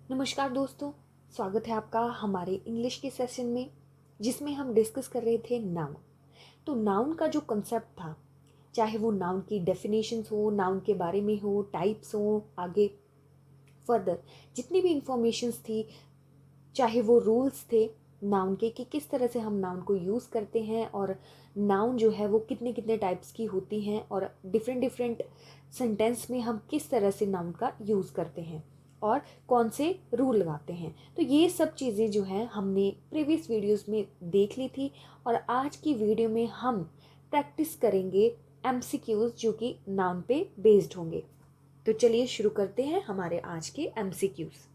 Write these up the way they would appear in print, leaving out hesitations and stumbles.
नमस्कार दोस्तों, स्वागत है आपका हमारे इंग्लिश के सेशन में जिसमें हम डिस्कस कर रहे थे नाउन। तो नाउन का जो कंसेप्ट था, चाहे वो नाउन की डेफिनेशंस हो, नाउन के बारे में हो, टाइप्स हो, आगे फर्दर जितनी भी इंफॉर्मेशंस थी, चाहे वो रूल्स थे नाउन के कि किस तरह से हम नाउन को यूज़ करते हैं और नाउन जो है वो कितने कितने टाइप्स की होती हैं और डिफरेंट डिफरेंट सेंटेंस में हम किस तरह से नाउन का यूज़ करते हैं और कौन से रूल लगाते हैं। तो ये सब चीज़ें जो हैं हमने प्रीवियस वीडियोस में देख ली थी और आज की वीडियो में हम प्रैक्टिस करेंगे एमसीक्यूज जो कि नाउन पे बेस्ड होंगे। तो चलिए शुरू करते हैं हमारे आज के एमसीक्यूज।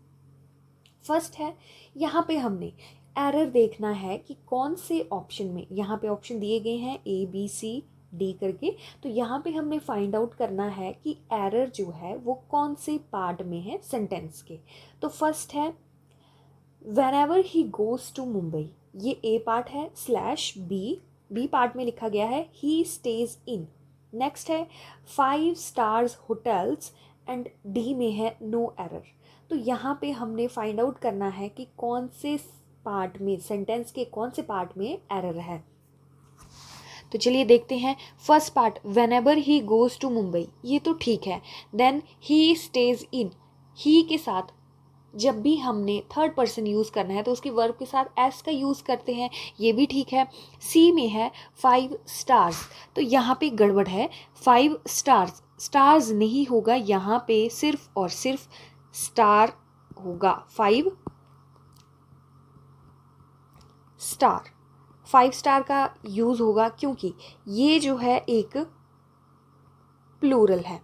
फर्स्ट है, यहाँ पे हमने एरर देखना है कि कौन से ऑप्शन में, यहाँ पे ऑप्शन दिए गए हैं ABCD करके, तो यहाँ पे हमने फाइंड आउट करना है कि एरर जो है वो कौन से पार्ट में है सेंटेंस के। तो फर्स्ट है whenever he goes to Mumbai, ये ए पार्ट है, स्लैश बी पार्ट में लिखा गया है ही स्टेज इन। नेक्स्ट है 5 स्टार्स होटल्स एंड डी में है नो एरर। तो यहाँ पे हमने फाइंड आउट करना है कि कौन से पार्ट में, सेंटेंस के कौन से पार्ट में एरर है। तो चलिए देखते हैं। First part whenever he goes to Mumbai, ये तो ठीक है। देन ही स्टेज इन, ही के साथ जब भी हमने थर्ड पर्सन यूज़ करना है तो उसके वर्ब के साथ एस का यूज़ करते हैं, ये भी ठीक है। सी में है 5 स्टार्स, तो यहाँ पे गड़बड़ है। 5 स्टार्स, स्टार्स नहीं होगा यहाँ पे, सिर्फ और सिर्फ स्टार होगा। 5 स्टार, 5 स्टार का यूज़ होगा क्योंकि ये जो है एक प्लूरल है।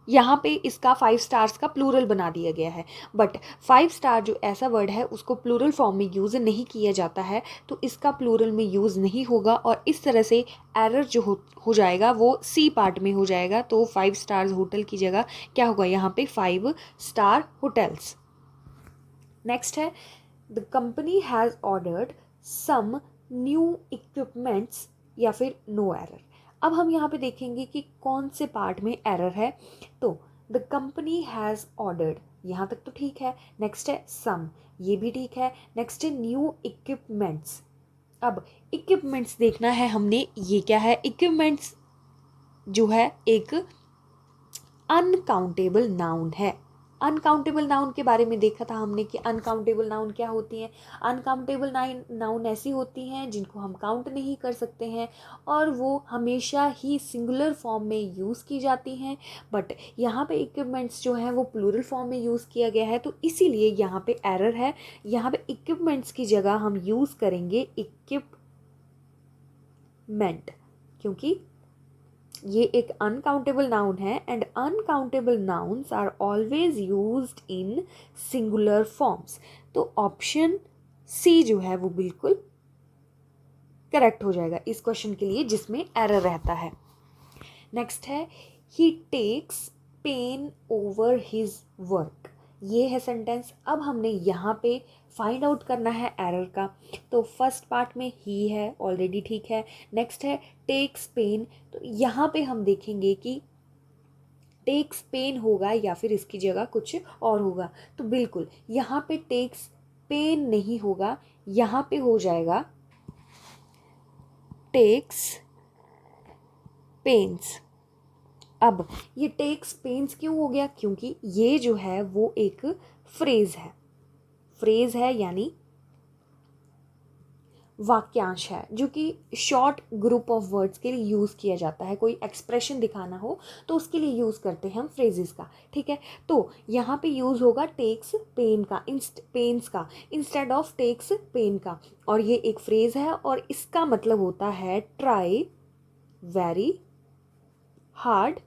यहाँ पे इसका 5 स्टार्स का प्लूरल बना दिया गया है, बट 5 स्टार जो ऐसा वर्ड है उसको प्लूरल फॉर्म में यूज़ नहीं किया जाता है, तो इसका प्लूरल में यूज़ नहीं होगा और इस तरह से एरर जो हो जाएगा वो सी पार्ट में हो जाएगा। तो 5 स्टार्स होटल की जगह क्या होगा यहाँ पे 5 स्टार होटल्स। नेक्स्ट है the company has ordered some new equipments या फिर नो एरर। अब हम यहाँ पे देखेंगे कि कौन से पार्ट में एरर है। तो द कंपनी हैज़ ऑर्डर्ड, यहाँ तक तो ठीक है। नेक्स्ट है सम, ये भी ठीक है। नेक्स्ट है न्यू इक्विपमेंट्स। अब इक्विपमेंट्स देखना है हमने, ये क्या है। इक्विपमेंट्स जो है एक अनकाउंटेबल नाउन है। अनकाउंटेबल नाउन के बारे में देखा था हमने कि अनकाउंटेबल नाउन क्या होती हैं। अनकाउंटेबल नाउन ऐसी होती हैं जिनको हम काउंट नहीं कर सकते हैं और वो हमेशा ही सिंगुलर फॉर्म में यूज़ की जाती हैं। बट यहाँ पे इक्विपमेंट्स जो हैं वो प्लूरल फॉर्म में यूज़ किया गया है, तो इसीलिए यहाँ पे एरर है। यहाँ पे इक्विपमेंट्स की जगह हम यूज़ करेंगे इक्विपमेंट, क्योंकि ये एक अनकाउंटेबल नाउन है and uncountable nouns are always used in singular forms. तो ऑप्शन सी जो है वो बिल्कुल करेक्ट हो जाएगा इस क्वेश्चन के लिए जिसमें एरर रहता है। नेक्स्ट है he takes pain over his work, ये है सेंटेंस। अब हमने यहाँ पे फाइंड आउट करना है एरर का। तो फर्स्ट पार्ट में ही है, ऑलरेडी ठीक है। नेक्स्ट है टेक्स पेन, तो यहाँ पे हम देखेंगे कि टेक्स पेन होगा या फिर इसकी जगह कुछ और होगा। तो बिल्कुल यहाँ पे टेक्स पेन नहीं होगा, यहाँ पे हो जाएगा टेक्स पेन्स। अब ये टेक्स पेन्स क्यों हो गया, क्योंकि ये जो है वो एक फ्रेज है। फ्रेज है यानी वाक्यांश है जो कि शॉर्ट ग्रुप ऑफ वर्ड्स के लिए यूज़ किया जाता है। कोई एक्सप्रेशन दिखाना हो तो उसके लिए यूज़ करते हैं हम फ्रेजेस का, ठीक है। तो यहाँ पे यूज़ होगा टेक्स पेन का, पेन्स का इंस्टेड ऑफ टेक्स पेन का। और ये एक फ्रेज है और इसका मतलब होता है try very hard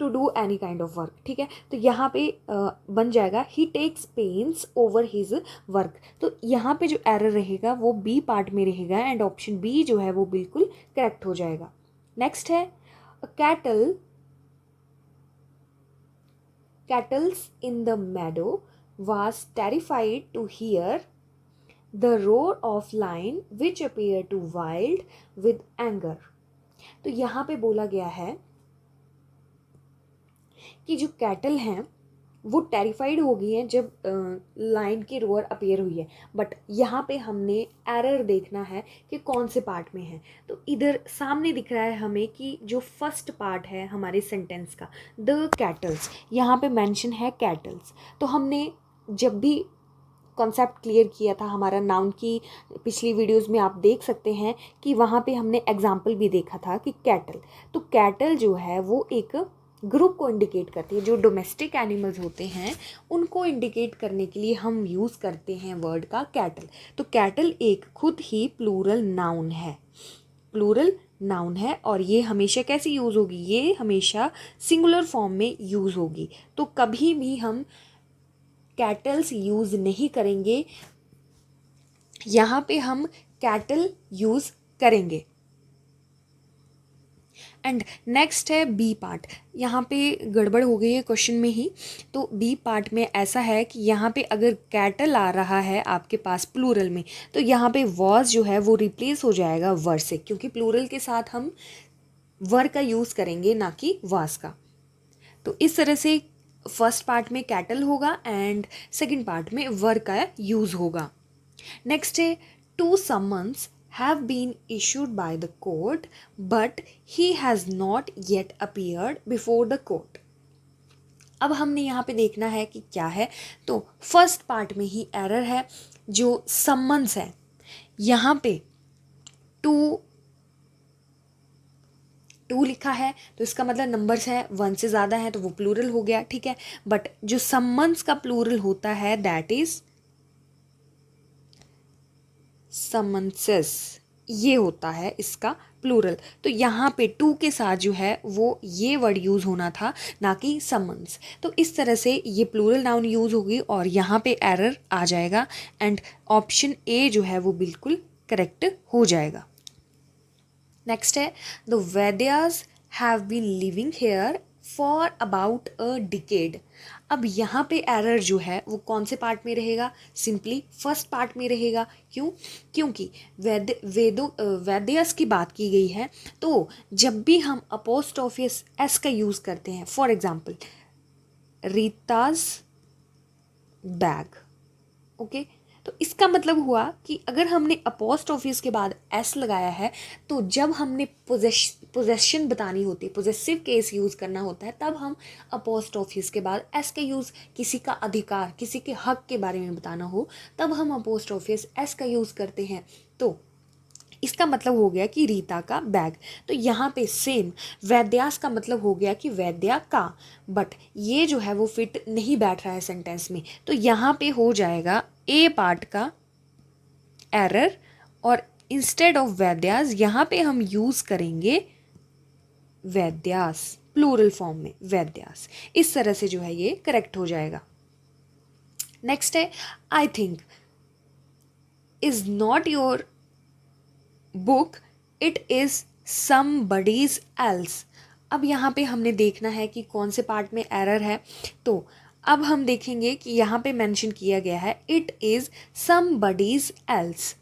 to do any kind of work, ठीक है। तो यहाँ पे बन जाएगा he takes pains over his work. तो यहाँ पे जो एरर रहेगा वो बी पार्ट में रहेगा एंड ऑप्शन बी जो है वो बिल्कुल करेक्ट हो जाएगा। नेक्स्ट है cattles in the meadow was terrified to hear the roar of lion which appeared to wild with anger। तो यहाँ पे बोला गया है कि जो कैटल हैं वो टेरिफाइड हो गई हैं जब लाइन की रोअर अपीयर हुई है, बट यहाँ पे हमने एरर देखना है कि कौन से पार्ट में है। तो इधर सामने दिख रहा है हमें कि जो फर्स्ट पार्ट है हमारे सेंटेंस का, द कैटल्स, यहाँ पे मेंशन है कैटल्स। तो हमने जब भी कॉन्सेप्ट क्लियर किया था हमारा नाउन की पिछली वीडियोस में, आप देख सकते हैं कि वहाँ पे हमने एग्जाम्पल भी देखा था कि कैटल, तो कैटल जो है वो एक ग्रुप को इंडिकेट करती है। जो डोमेस्टिक एनिमल्स होते हैं उनको इंडिकेट करने के लिए हम यूज़ करते हैं वर्ड का कैटल। तो कैटल एक खुद ही प्लूरल नाउन है, प्लूरल नाउन है, और ये हमेशा कैसे यूज़ होगी, ये हमेशा सिंगुलर फॉर्म में यूज़ होगी। तो कभी भी हम कैटल्स यूज़ नहीं करेंगे, यहाँ पे हम कैटल यूज़ करेंगे। एंड नेक्स्ट है बी पार्ट। यहाँ पे गड़बड़ हो गई है क्वेश्चन में ही। तो बी पार्ट में ऐसा है कि यहाँ पे अगर कैटल आ रहा है आपके पास प्लूरल में, तो यहाँ पे वॉज जो है वो रिप्लेस हो जाएगा वर से, क्योंकि प्लूरल के साथ हम वर का यूज़ करेंगे ना कि वाज का। तो इस तरह से फर्स्ट पार्ट में कैटल होगा एंड सेकंड पार्ट में वर का यूज़ होगा। नेक्स्ट है two summons have been issued by the court but he has not yet appeared before the court। अब हमने यहाँ पे देखना है कि क्या है। तो फर्स्ट पार्ट में ही एरर है, जो समन्स है यहाँ पे टू लिखा है, तो इसका मतलब नंबर्स है 1 से ज़्यादा है तो वो प्लूरल हो गया, ठीक है। बट जो समन्स का प्लूरल होता है दैट इज समन्सेस, ये होता है इसका प्लूरल। तो यहाँ पे टू के साथ जो है वो ये वर्ड यूज़ होना था, ना कि समन्स। तो इस तरह से ये प्लूरल नाउन यूज़ होगी और यहाँ पे एरर आ जाएगा एंड ऑप्शन ए जो है वो बिल्कुल करेक्ट हो जाएगा। नेक्स्ट है the Vaidyas have been living here for about a decade. अब यहाँ पे एरर जो है वो कौन से पार्ट में रहेगा, सिंपली फर्स्ट पार्ट में रहेगा। क्यों? क्योंकि वैद्यस की बात की गई है, तो जब भी हम अपोस्ट्रोफियस एस का यूज़ करते हैं, for example Rita's bag, okay, तो इसका मतलब हुआ कि अगर हमने अपोस्ट्रोफिस के बाद एस लगाया है, तो जब हमने पोजेशन बतानी होती है, पोजेसिव केस यूज़ करना होता है, तब हम अपोस्ट्रोफिस के बाद एस का यूज़, किसी का अधिकार, किसी के हक के बारे में बताना हो, तब हम अपोस्ट्रोफिस एस का यूज़ करते हैं। तो इसका मतलब हो गया कि रीता का बैग। तो यहाँ पे सेम वैद्यास का मतलब हो गया कि वैद्या का, बट ये जो है वो फिट नहीं बैठ रहा है सेंटेंस में, तो यहाँ पे हो जाएगा ए पार्ट का एरर, और इंस्टेड ऑफ वैद्यास यहाँ पे हम यूज़ करेंगे वैद्यास, प्लूरल फॉर्म में वैद्यास। इस तरह से जो है ये करेक्ट हो जाएगा। नेक्स्ट है I think is not your book, it is somebody's else. अब यहाँ पे हमने देखना है कि कौन से पार्ट में एरर है। तो अब हम देखेंगे कि यहाँ पे मेंशन किया गया है it is somebody's else,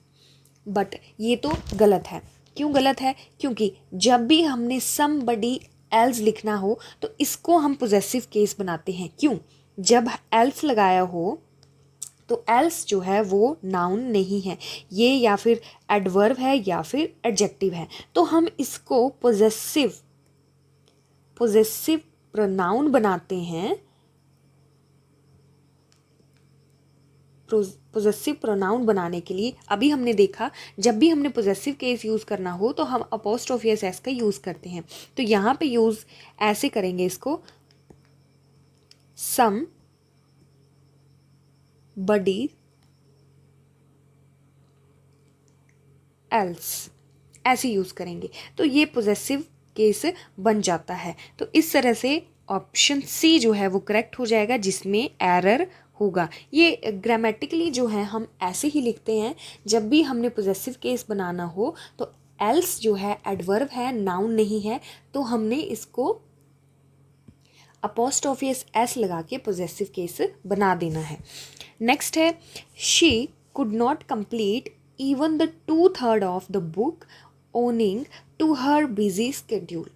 but ये तो गलत है। क्यों गलत है? क्योंकि जब भी हमने समबडी एल्स लिखना हो तो इसको हम पोजेसिव केस बनाते हैं। क्यों? जब एल्स लगाया हो तो एल्स जो है वो नाउन नहीं है, ये या फिर एडवर्ब है या फिर एडजेक्टिव है, तो हम इसको पोजेसिव प्रोनाउन बनाते हैं। पोजेसिव प्रोनाउन बनाने के लिए अभी हमने देखा, जब भी हमने पोजेसिव केस यूज़ करना हो तो हम अपोस्ट्रोफी एस का यूज़ करते हैं। तो यहाँ पे यूज़ ऐसे करेंगे इसको, सम बडी एल्स, ऐसे यूज़ करेंगे तो ये पोजेसिव केस बन जाता है। तो इस तरह से ऑप्शन सी जो है वो करेक्ट हो जाएगा, जिसमें एरर होगा। ये ग्रामेटिकली जो है हम ऐसे ही लिखते हैं, जब भी हमने पोजेसिव केस बनाना हो तो एल्स जो है एडवर्ब है, नाउन नहीं है, तो हमने इसको अपोस्ट्रोफी एस लगा के पोजेसिव केस बना देना है। नेक्स्ट है she could not complete even the 2/3 of the book owing to her busy schedule।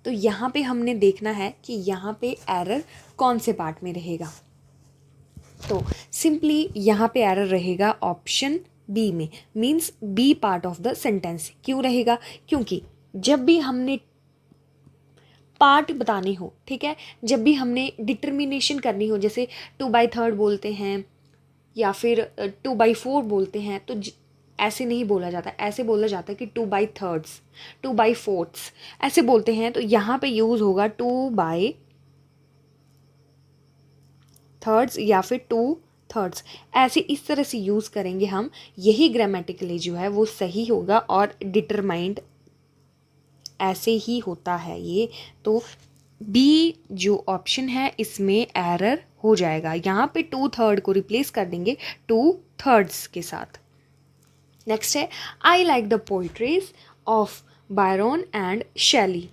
तो यहाँ पे हमने देखना है कि यहाँ पे एरर कौन से पार्ट में रहेगा। तो सिंपली यहाँ पे एरर रहेगा ऑप्शन बी में, means B part of the sentence. क्यों रहेगा? क्योंकि जब भी हमने पार्ट बताने हो, ठीक है, जब भी हमने डिटर्मिनेशन करनी हो, जैसे 2/3 बोलते हैं या फिर 2/4 बोलते हैं, तो ऐसे नहीं बोला जाता, ऐसे बोला जाता है कि 2/3, 2/4 ऐसे बोलते हैं। तो यहाँ पे यूज़ होगा 2/3 या फिर 2/3, ऐसे इस तरह से यूज़ करेंगे हम। यही ग्रामेटिकली जो है वो सही होगा और डिटरमाइंड ऐसे ही होता है ये। तो बी जो ऑप्शन है इसमें एरर हो जाएगा। यहाँ पे 2/3 को रिप्लेस कर देंगे 2/3 के साथ। नेक्स्ट है I like the poetries of Byron and Shelley.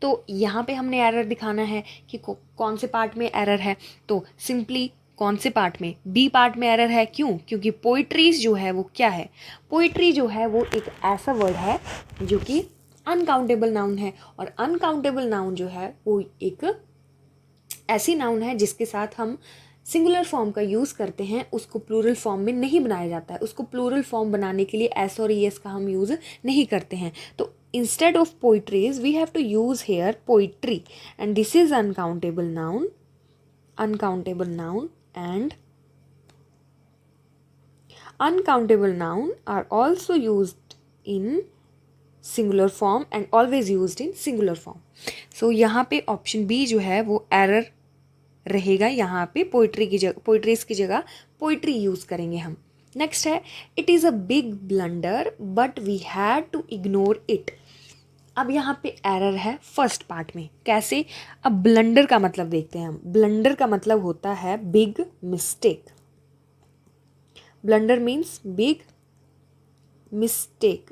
तो यहाँ पे हमने एरर दिखाना है कि कौन से पार्ट में एरर है। तो सिंपली कौन से पार्ट में? बी पार्ट में एरर है। क्यों? क्योंकि पोइट्रीज जो है वो क्या है? पोइट्री जो है वो एक ऐसा वर्ड है जो कि अनकाउंटेबल नाउन है, और अनकाउंटेबल नाउन जो है वो एक ऐसी नाउन है जिसके साथ हम सिंगुलर फॉर्म का यूज़ करते हैं, उसको प्लूरल फॉर्म में नहीं बनाया जाता है। उसको प्लूरल फॉर्म बनाने के लिए एस और ईएस का हम यूज़ नहीं करते हैं। तो instead of poetries we have to use here poetry, and this is uncountable noun, uncountable noun and uncountable noun are also used in singular form and always used in singular form. So यहाँ पे option B जो है वो error रहेगा। यहाँ पे poetry की जगह, पोइट्रीज की जगह पोइट्री यूज़ करेंगे हम। नेक्स्ट है it is a big blunder but we had to ignore it. अब यहाँ पे एरर है फर्स्ट पार्ट में। कैसे? अब ब्लंडर का मतलब देखते हैं हम। ब्लंडर का मतलब होता है big mistake. Blunder means big mistake.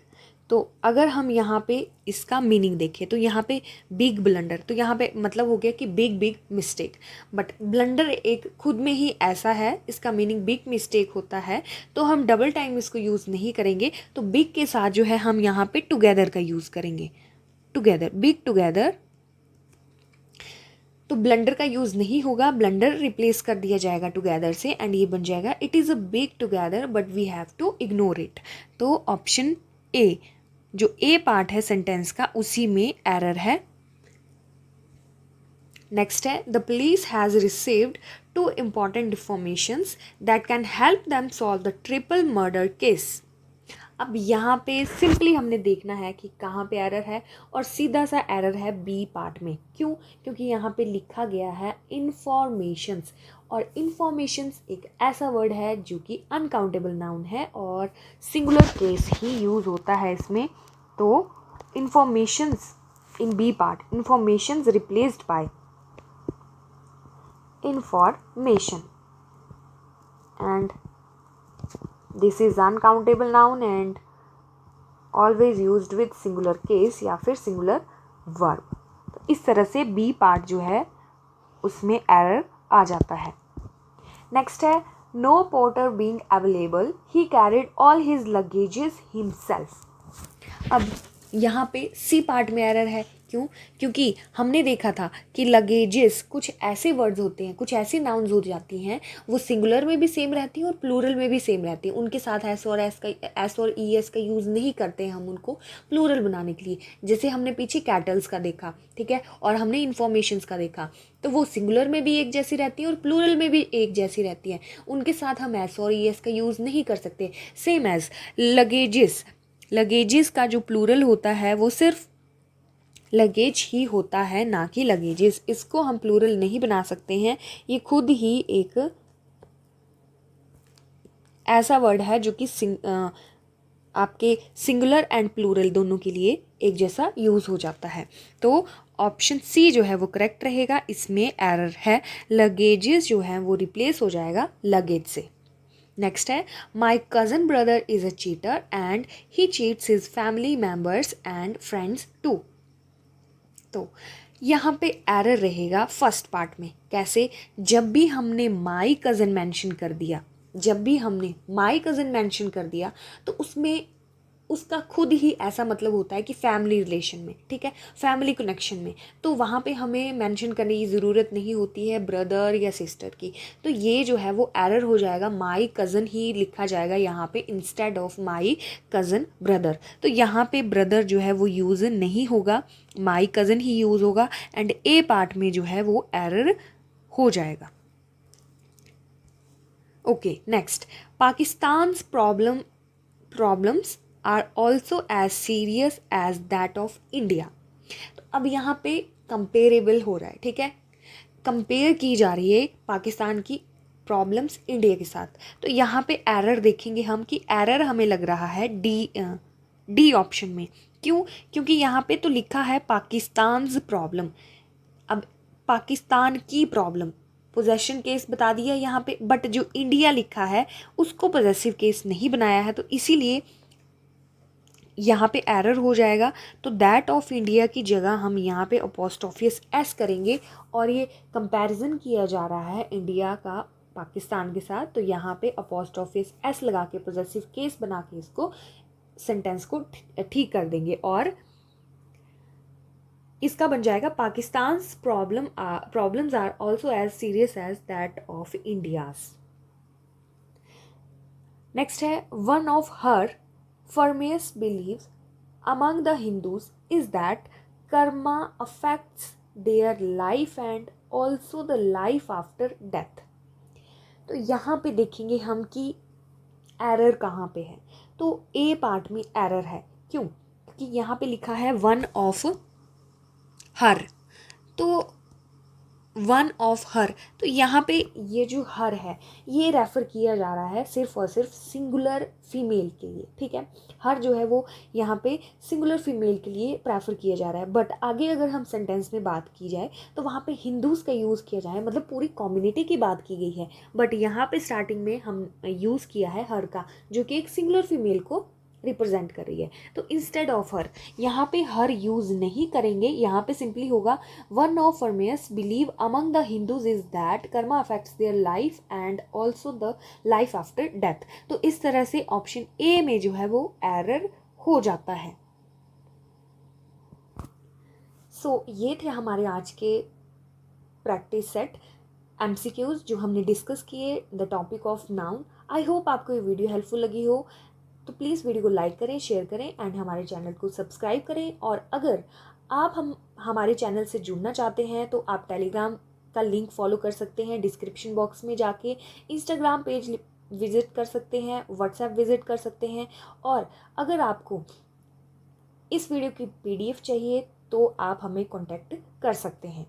तो अगर हम यहाँ पे इसका मीनिंग देखें तो यहाँ पे बिग ब्लंडर, तो यहाँ पे मतलब हो गया कि बिग मिस्टेक। बट ब्लंडर एक खुद में ही ऐसा है, इसका मीनिंग बिग मिस्टेक होता है, तो हम डबल टाइम इसको यूज़ नहीं करेंगे। तो बिग के साथ जो है हम यहाँ पे टुगेदर का यूज़ करेंगे। Together, big together. तो ब्लंडर का यूज़ नहीं होगा, ब्लंडर रिप्लेस कर दिया जाएगा टुगेदर से, एंड ये बन जाएगा it is a big together but we have to ignore it. तो ऑप्शन ए, जो ए पार्ट है सेंटेंस का, उसी में एरर है। नेक्स्ट है the police has received 2 important informations that can help them solve the triple murder case. अब यहाँ पे सिंपली हमने देखना है कि कहाँ पे एरर है, और सीधा सा एरर है बी पार्ट में। क्यों? क्योंकि यहाँ पे लिखा गया है इंफॉर्मेशंस, और इंफॉर्मेशंस एक ऐसा वर्ड है जो कि अनकाउंटेबल नाउन है और सिंगुलर केस ही यूज़ होता है इसमें। तो informations in B part, informations replaced by information, and this is uncountable noun and always used with singular case या फिर singular verb। तो इस तरह से बी पार्ट जो है उसमें एरर आ जाता है। नेक्स्ट है no porter being available he carried all his luggages himself. अब यहाँ पे सी पार्ट में एरर है। क्यों? क्योंकि हमने देखा था कि लगेजेस कुछ ऐसे वर्ड्स होते हैं, कुछ ऐसी नाउन्स हो जाती हैं, वो सिंगुलर में भी सेम रहती हैं और प्लूरल में भी सेम रहती हैं। उनके साथ एस और ई एस का यूज़ नहीं करते हैं हम उनको प्लूरल बनाने के लिए। जैसे हमने पीछे कैटल्स का देखा, ठीक है, और हमने इन्फॉर्मेशंस का देखा, तो वो सिंगुलर में भी एक जैसी रहती हैं और प्लूरल में भी एक जैसी रहती हैं। उनके साथ हम एस और ई एस का यूज़ नहीं कर सकते। सेम एज लगेजेस, लगेजेस का जो प्लूरल होता है वो सिर्फ लगेज ही होता है, ना कि लगेजेस। इसको हम प्लूरल नहीं बना सकते हैं। ये खुद ही एक ऐसा वर्ड है जो कि आपके सिंगुलर एंड प्लूरल दोनों के लिए एक जैसा यूज़ हो जाता है। तो ऑप्शन सी जो है वो करेक्ट रहेगा। इसमें एरर है, लगेजेस जो है वो रिप्लेस हो जाएगा लगेज से। नेक्स्ट है my cousin brother is a cheater and he cheats his family members and friends too. तो यहाँ पे एरर रहेगा फर्स्ट पार्ट में। कैसे? जब भी हमने माई कज़न मेंशन कर दिया, जब भी हमने माई कज़न मेंशन कर दिया तो उसमें उसका खुद ही ऐसा मतलब होता है कि फैमिली रिलेशन में, ठीक है, फैमिली कनेक्शन में, तो वहाँ पे हमें मेंशन करने की ज़रूरत नहीं होती है ब्रदर या सिस्टर की। तो ये जो है वो एरर हो जाएगा, माई कज़न ही लिखा जाएगा यहाँ पे instead of my cousin brother. तो यहाँ पे ब्रदर जो है वो यूज़ नहीं होगा, माई कज़न ही यूज़ होगा, एंड ए पार्ट में जो है वो एरर हो जाएगा। Okay, next, Pakistan's problems are also as serious as that of India. तो अब यहाँ पे कंपेरेबल हो रहा है, ठीक है, कंपेयर की जा रही है पाकिस्तान की प्रॉब्लम्स इंडिया के साथ। तो यहाँ पे एरर देखेंगे हम कि एरर हमें लग रहा है डी ऑप्शन में। क्यों? क्योंकि यहाँ पे तो लिखा है पाकिस्तान्स प्रॉब्लम, अब पाकिस्तान की प्रॉब्लम पोजेशन केस बता दिया यहाँ पे, बट जो इंडिया लिखा है उसको पोजेसिव केस नहीं बनाया है, तो इसीलिए यहाँ पे एरर हो जाएगा। तो दैट ऑफ इंडिया की जगह हम यहाँ पे अपोस्ट्रोफियस एस करेंगे, और ये कंपैरिजन किया जा रहा है इंडिया का पाकिस्तान के साथ, तो यहाँ पे अपोस्ट्रोफियस एस लगा के पोजेसिव केस बना के इसको सेंटेंस को ठीक कर देंगे, और इसका बन जाएगा Pakistan's problems are also as serious as that of India's. Next है, one of her firmest beliefs among the Hindus is that karma affects their life and also the life after death। तो यहाँ पे देखेंगे हम कि एरर कहाँ पे है। तो ए पार्ट में एरर है, क्यों? क्योंकि यहाँ पे लिखा है वन ऑफ हर, तो वन ऑफ हर, तो यहाँ पे ये जो हर है ये रेफ़र किया जा रहा है सिर्फ और सिर्फ सिंगुलर फीमेल के लिए, ठीक है, हर जो है वो यहाँ पे सिंगुलर फीमेल के लिए प्रेफर किया जा रहा है। बट आगे अगर हम सेंटेंस में बात की जाए तो वहाँ पे हिंदूज़ का यूज़ किया जाए, मतलब पूरी कम्युनिटी की बात की गई है, बट यहाँ पे स्टार्टिंग में हम यूज़ किया है हर का, जो कि एक सिंगुलर फीमेल को रिप्रेजेंट कर रही है। तो इंस्टेड ऑफ हर यहाँ पे हर यूज़ नहीं करेंगे, यहाँ पे सिंपली होगा one of firmest believe among the Hindus is that karma affects their life and also the life after death. तो इस तरह से ऑप्शन ए में जो है वो एरर हो जाता है। सो ये थे हमारे आज के प्रैक्टिस सेट एमसीक्यूज जो हमने डिस्कस किए the topic of noun. I hope आपको ये वीडियो हेल्पफुल लगी हो, तो प्लीज़ वीडियो को लाइक करें, शेयर करें एंड हमारे चैनल को सब्सक्राइब करें। और अगर आप हमारे चैनल से जुड़ना चाहते हैं तो आप टेलीग्राम का लिंक फॉलो कर सकते हैं, डिस्क्रिप्शन बॉक्स में जाके इंस्टाग्राम पेज विज़िट कर सकते हैं, व्हाट्सएप विज़िट कर सकते हैं। और अगर आपको इस वीडियो की PDF चाहिए तो आप हमें कॉन्टैक्ट कर सकते हैं।